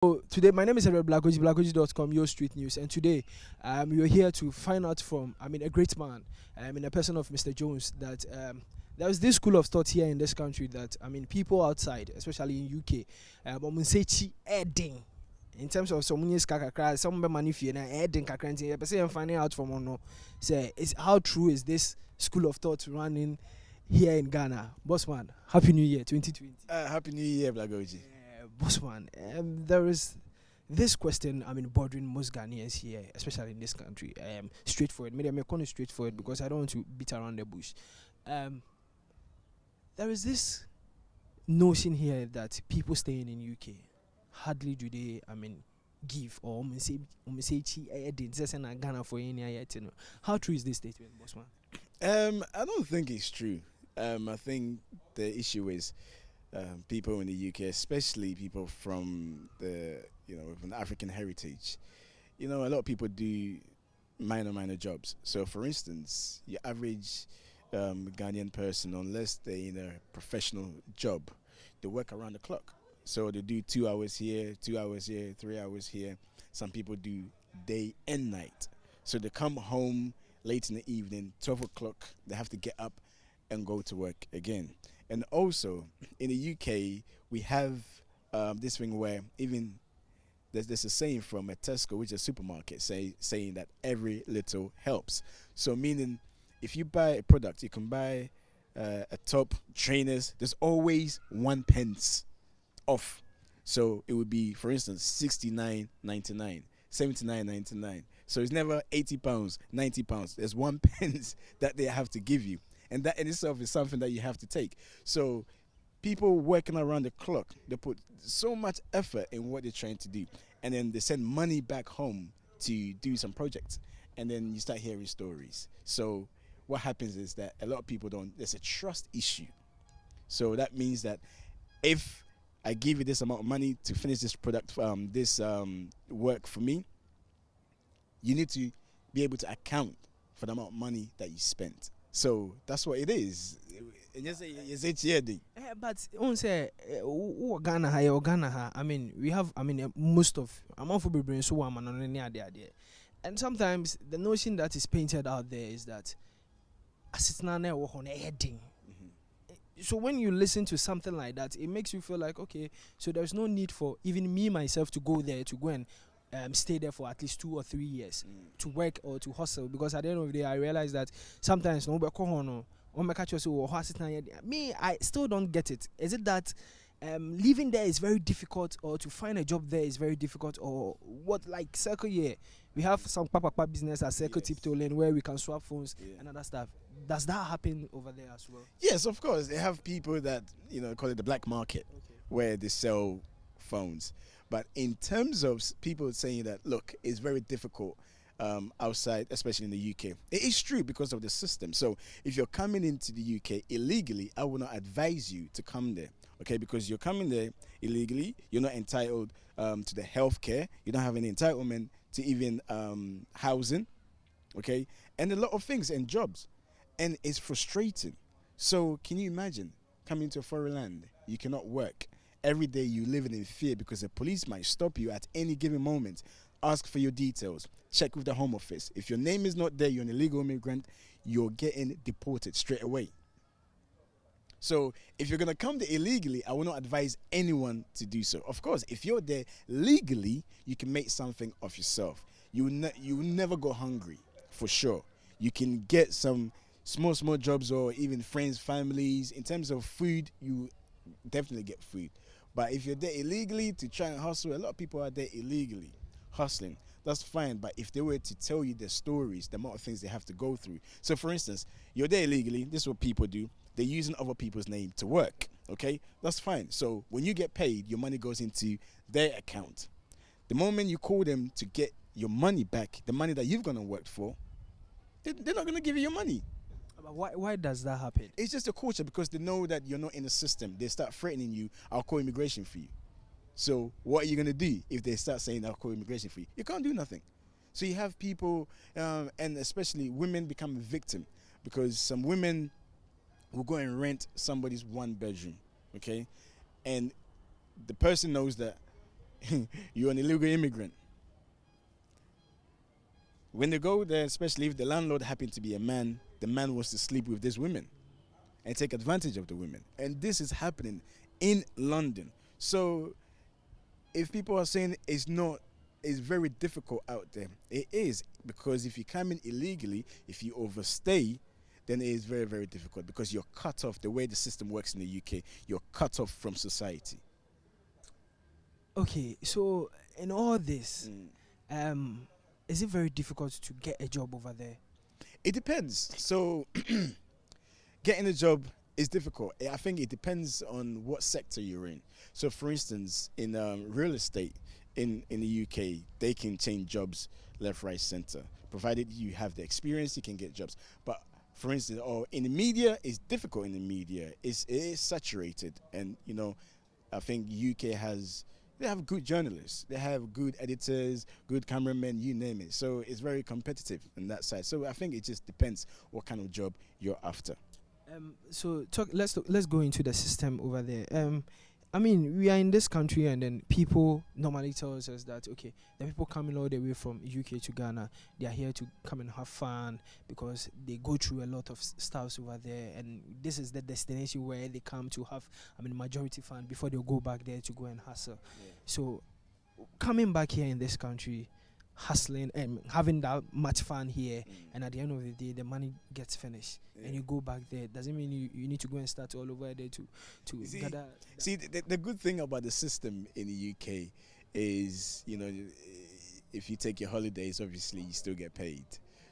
So today, my name is Blagogee, Blagogee.com, your street news, and today, we are here to find out from, a great man, in the person of Mr. Jones, that there is this school of thought here in this country that people outside, especially in UK, say edding. In terms of some years kakra, some money fear na edding kakra. I'm finding out from no, say is how true is this school of thought running here in Ghana, Bossman? Happy New Year, 2020. Happy New Year, Blagogee. Bossman, there is this question, bothering most Ghanaians here, especially in this country. Straightforward. Maybe I'm calling it straightforward because I don't want to beat around the bush. There is this notion here that people staying in UK hardly do they, give or say Ghana for any. How true is this statement, Bossman? I don't think it's true. I think the issue is people in the UK, especially people from with an African heritage. A lot of people do minor jobs. So, for instance, your average Ghanaian person, unless they're in a professional job, they work around the clock. So they do 2 hours here, 2 hours here, 3 hours here. Some people do day and night. So they come home late in the evening, 12 o'clock, they have to get up and go to work again. And also, in the UK, we have this thing where even there's a saying from a Tesco, which is a supermarket, saying that every little helps. So meaning, if you buy a product, you can buy a top, trainers, there's always 1 pence off. So it would be, for instance, 69.99, 79.99. So it's never £80, £90. There's 1 pence that they have to give you. And that in itself is something that you have to take. So people working around the clock, they put so much effort in what they're trying to do. And then they send money back home to do some projects. And then you start hearing stories. So what happens is that a lot of people there's a trust issue. So that means that if I give you this amount of money to finish this product, this work for me, you need to be able to account for the amount of money that you spent. So that's what it is. But on say Ghana, we have most of among for brain so one there. And sometimes the notion that is painted out there is that assistant work on a heading. So when you listen to something like that, it makes you feel like, okay, so there's no need for even me myself to go there to go and stay there for at least 2 or 3 years to work or to hustle, because at the end of the day I realize that sometimes me, I still don't get it. Is it that living there is very difficult, or to find a job there is very difficult, or what? Like Circle here, we have some papa business at Circle Tiptoe Lane where we can swap phones and other stuff. Does that happen over there as well? Yes, of course. They have people that call it the black market, where they sell phones. But in terms of people saying that, look, it's very difficult outside, especially in the UK, it is true because of the system. So if you're coming into the UK illegally, I would not advise you to come there, okay? Because you're coming there illegally, you're not entitled to the healthcare, you don't have any entitlement to even housing, okay? And a lot of things and jobs. And it's frustrating. So can you imagine coming to a foreign land, you cannot work. Every day you living in fear because the police might stop you at any given moment, ask for your details, check with the Home Office. If your name is not there, you're an illegal immigrant, you're getting deported straight away. So if you're going to come there illegally, I will not advise anyone to do so. Of course, if you're there legally, you can make something of yourself. You will never go hungry, for sure. You can get some small jobs, or even friends, families. In terms of food, you definitely get food. But if you're there illegally to try and hustle, a lot of people are there illegally hustling. That's fine. But if they were to tell you their stories, the amount of things they have to go through. So for instance, you're there illegally. This is what people do. They're using other people's name to work. Okay, that's fine. So when you get paid, your money goes into their account. The moment you call them to get your money back, the money that you've gone and worked for, they're not going to give you your money. But why does that happen? It's just a culture, because they know that you're not in the system. They start threatening you, I'll call immigration for you. So what are you going to do if they start saying I'll call immigration for you? You can't do nothing. So you have people, and especially women, become a victim, because some women will go and rent somebody's 1 bedroom, okay? And the person knows that you're an illegal immigrant. When they go there, especially if the landlord happened to be a man, the man wants to sleep with these women and take advantage of the women. And this is happening in London. So if people are saying it's very difficult out there, it is, because if you come in illegally, if you overstay, then it is very, very difficult, because you're cut off. The way the system works in the UK, you're cut off from society. Okay, so in all this, Mm. um, is it very difficult to get a job over there? It depends. So getting a job is difficult. I think it depends on what sector you're in. So, for instance, in real estate in the UK, they can change jobs left, right, center. Provided you have the experience, you can get jobs. But for instance, or in the media, it's difficult. In the media, it is saturated, and I think UK has. They have good journalists. They have good editors, good cameramen, you name it. So it's very competitive on that side. So I think it just depends what kind of job you're after. So let's go into the system over there. I mean, we are in this country, and then people normally tells us that okay, the people coming all the way from UK to Ghana, they are here to come and have fun because they go through a lot of stuffs over there, and this is the destination where they come to have, I mean, majority fun before they go back there to go and hustle. Yeah. So coming back here in this country, hustling and having that much fun here, and at the end of the day the money gets finished, and you go back there, doesn't mean you need to go and start all over there to See, gather. the good thing about the system in the UK is, if you take your holidays, obviously you still get paid.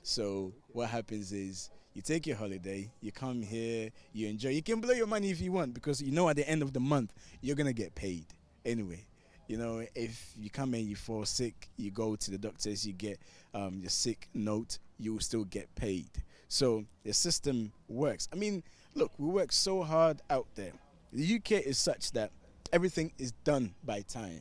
So what happens is you take your holiday, you come here, you enjoy. You can blow your money if you want, because at the end of the month you're gonna get paid anyway. If you come in, you fall sick, you go to the doctors, you get your sick note, you will still get paid. So the system works. I mean, look, we work so hard out there. The UK is such that everything is done by time.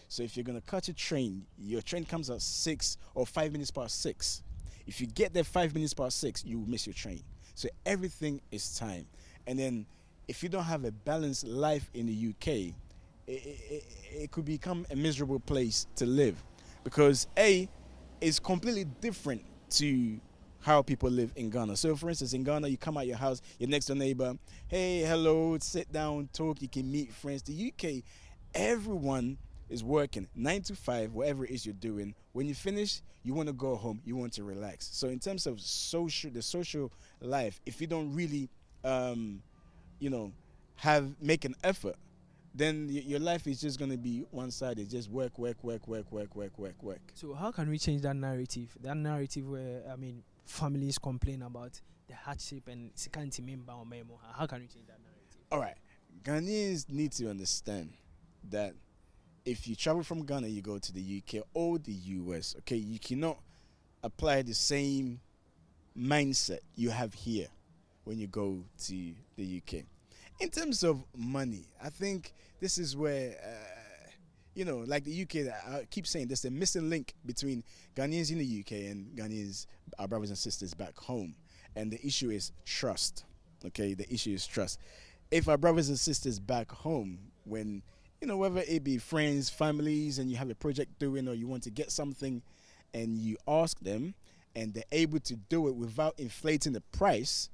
So if you're going to catch a train, your train comes at 6 or 5 minutes past 6. If you get there 5 minutes past 6, you will miss your train. So everything is time. And then if you don't have a balanced life in the UK, it could become a miserable place to live, because it's completely different to how people live in Ghana. So for instance, in Ghana, you come out your house, your next door neighbor, hey, hello, sit down, talk, you can meet friends. The UK, everyone is working 9 to 5, whatever it is you're doing. When you finish, you want to go home, you want to relax. So in terms of the social life, if you don't really make an effort, then your life is just going to be one-sided. Just work, work, work, work, work, work, work, work. So how can we change that narrative? That narrative where, I mean, families complain about the hardship and security member or memo. How can we change that narrative? All right. Ghanaians need to understand that if you travel from Ghana, you go to the UK or the US, okay, you cannot apply the same mindset you have here when you go to the UK. In terms of money, I think this is where, like the UK, I keep saying there's a missing link between Ghanaians in the UK and Ghanaians, our brothers and sisters back home. And the issue is trust, okay? The issue is trust. If our brothers and sisters back home, when, whether it be friends, families, and you have a project doing, or you want to get something, and you ask them, and they're able to do it without inflating the price,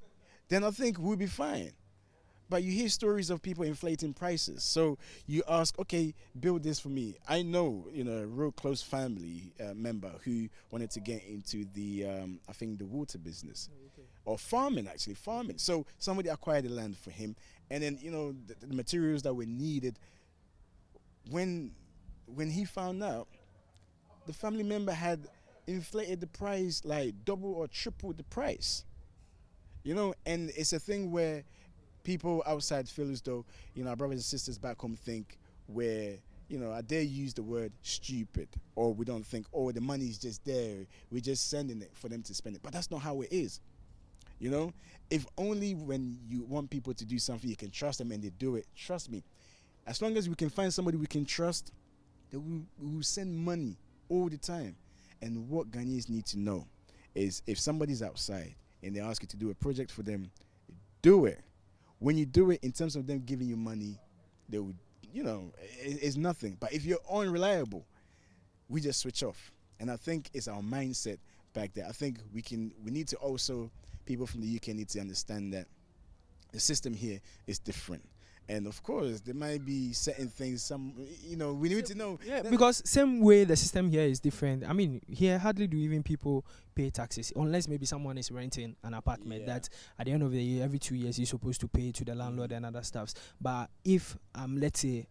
then I think we'll be fine. But you hear stories of people inflating prices. So you ask, okay, build this for me. I know, a real close family member who wanted to get into the, I think, the water business. Okay. Or farming. So somebody acquired the land for him. And then, the materials that were needed. When he found out, the family member had inflated the price, like double or triple the price. And it's a thing where people outside feel as though, our brothers and sisters back home think we're, I dare use the word stupid, or we don't think, oh, the money is just there, we're just sending it for them to spend it. But that's not how it is. If only when you want people to do something, you can trust them and they do it. Trust me, as long as we can find somebody we can trust, then we will send money all the time. And what Ghanaians need to know is, if somebody's outside and they ask you to do a project for them, do it. When you do it, in terms of them giving you money, they will it's nothing. But if you're unreliable, we just switch off. And I think it's our mindset back there. I think we need to also, people from the UK need to understand that the system here is different. And of course, there might be certain things. We need to know. Yeah, because same way the system here is different. I mean, here hardly do even people pay taxes unless maybe someone is renting an apartment Yeah. that at the end of the year, every 2 years, you're supposed to pay to the landlord and other stuffs. But if let's say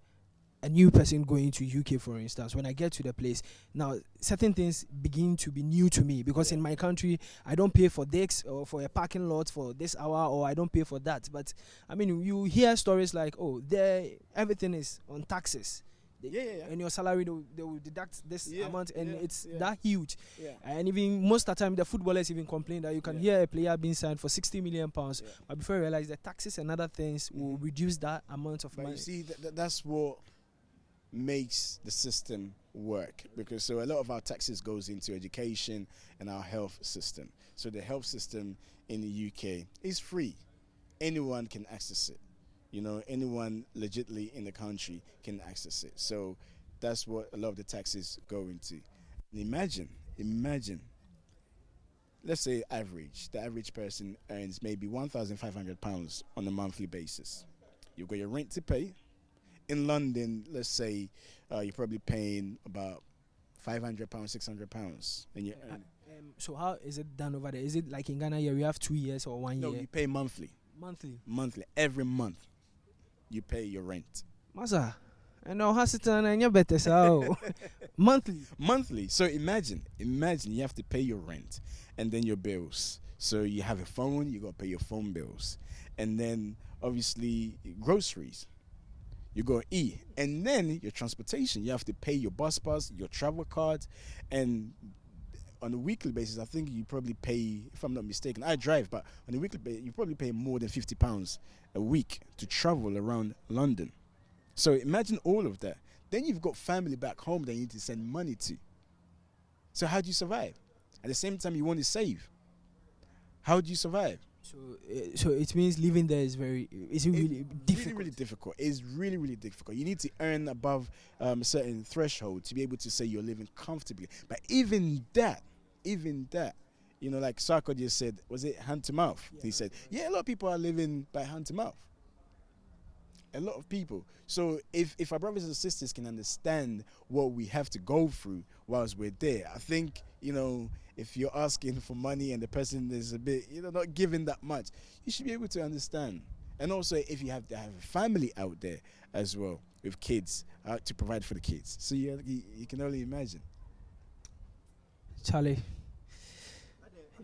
a new person going to UK, for instance, when I get to the place, now certain things begin to be new to me because Yeah. in my country I don't pay for this or for a parking lot for this hour, or I don't pay for that. But I mean, you hear stories like, oh, there everything is on taxes. Yeah. And your salary, they will deduct this Yeah, amount, and yeah, it's yeah. that huge. Yeah. And even most of the time, the footballers even complain that you can Yeah. hear a player being signed for 60 million pounds, Yeah. but before you realize the taxes and other things will Mhm. reduce that amount of But money. you see, that's what makes the system work, because so a lot of our taxes goes into education and our health system. So the health system in the UK is free. Anyone can access it. Anyone legitimately in the country can access it. So that's what a lot of the taxes go into. And imagine, let's say the average person earns maybe £1,500 on a monthly basis. You've got your rent to pay. In London, let's say you're probably paying about £500, £600, and you earn. So how is it done over there? Is it like in Ghana here we have 2 years or 1 No, year? you pay monthly. Monthly. Every month, you pay your rent. Masa. And now has it and you better so monthly. Monthly. So imagine you have to pay your rent and then your bills. So you have a phone, you got to pay your phone bills, and then obviously groceries. You go eat, and then your transportation. You have to pay your bus pass, your travel cards, and on a weekly basis, I think you probably pay, if I'm not mistaken, I drive, but on a weekly basis, you probably pay more than £50 a week to travel around London. So imagine all of that. Then you've got family back home that you need to send money to. So how do you survive? At the same time, you want to save. How do you survive? So it means living there is really difficult. Really difficult. It's really, really difficult. You need to earn above a certain threshold to be able to say you're living comfortably. But even that, like Sarko just said, was it hand to mouth? Yeah, He said, yeah, a lot of people are living by hand to mouth. A lot of people. So if our brothers and sisters can understand what we have to go through whilst we're there, I think, if you're asking for money and the person is a bit, not giving that much, you should be able to understand. And also, if you have to have a family out there as well with kids to provide for the kids, so you can only imagine. Charlie.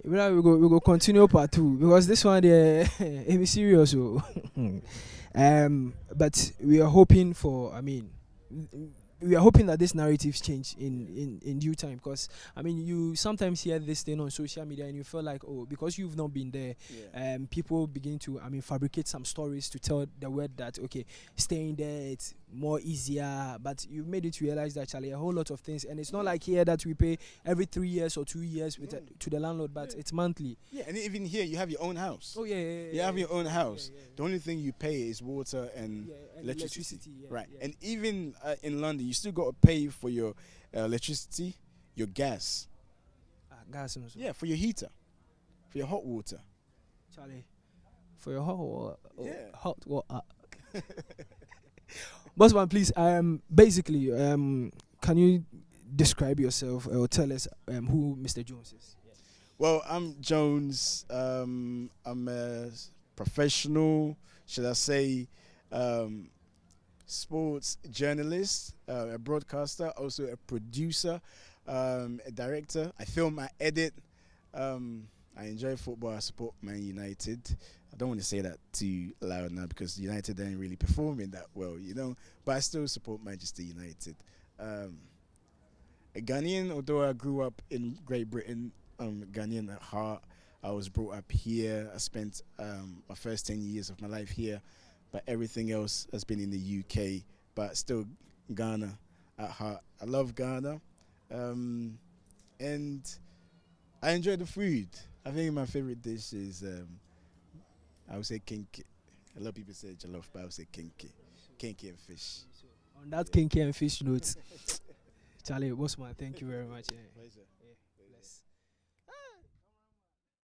We go continue part 2 because this one it be serious. So. But we are hoping for. We are hoping that this narratives change in due time, because you sometimes hear this thing on social media and you feel like, oh, because you've not been there, Yeah. people begin to fabricate some stories to tell the world that, okay, staying there it's more easier, but you've made it realize that, Charlie, a whole lot of things, and it's not like here that we pay every 3 years or 2 years to the landlord, but it's monthly. Yeah, and even here you have your own house. Oh yeah. You have your own house. Yeah. The only thing you pay is water and electricity. Right. And even in London, you still got to pay for your electricity, your gas. Gas also. Yeah, for your heater, for your hot water. Charlie, for your hot water. Yeah. Hot water. Bossman, please. Basically, can you describe yourself or tell us who Mr. Jones is? Yeah. Well, I'm Jones. I'm a professional, should I say, sports journalist, a broadcaster, also a producer, a director. I film, I edit. I enjoy football. I support Man United. I don't want to say that too loud now because United ain't really performing that well, But I still support Manchester United. A Ghanaian, although I grew up in Great Britain, Ghanaian at heart. I was brought up here. I spent my first 10 years of my life here, but everything else has been in the UK, but still Ghana at heart. I love Ghana, and I enjoy the food. I think my favorite dish is, I would say kinky. A lot of people say jollof, but I would say kinky. Kinky and fish. So On that Yeah. kinky and fish note, Charlie Bossman, thank you very much. Pleasure. Yeah, bless.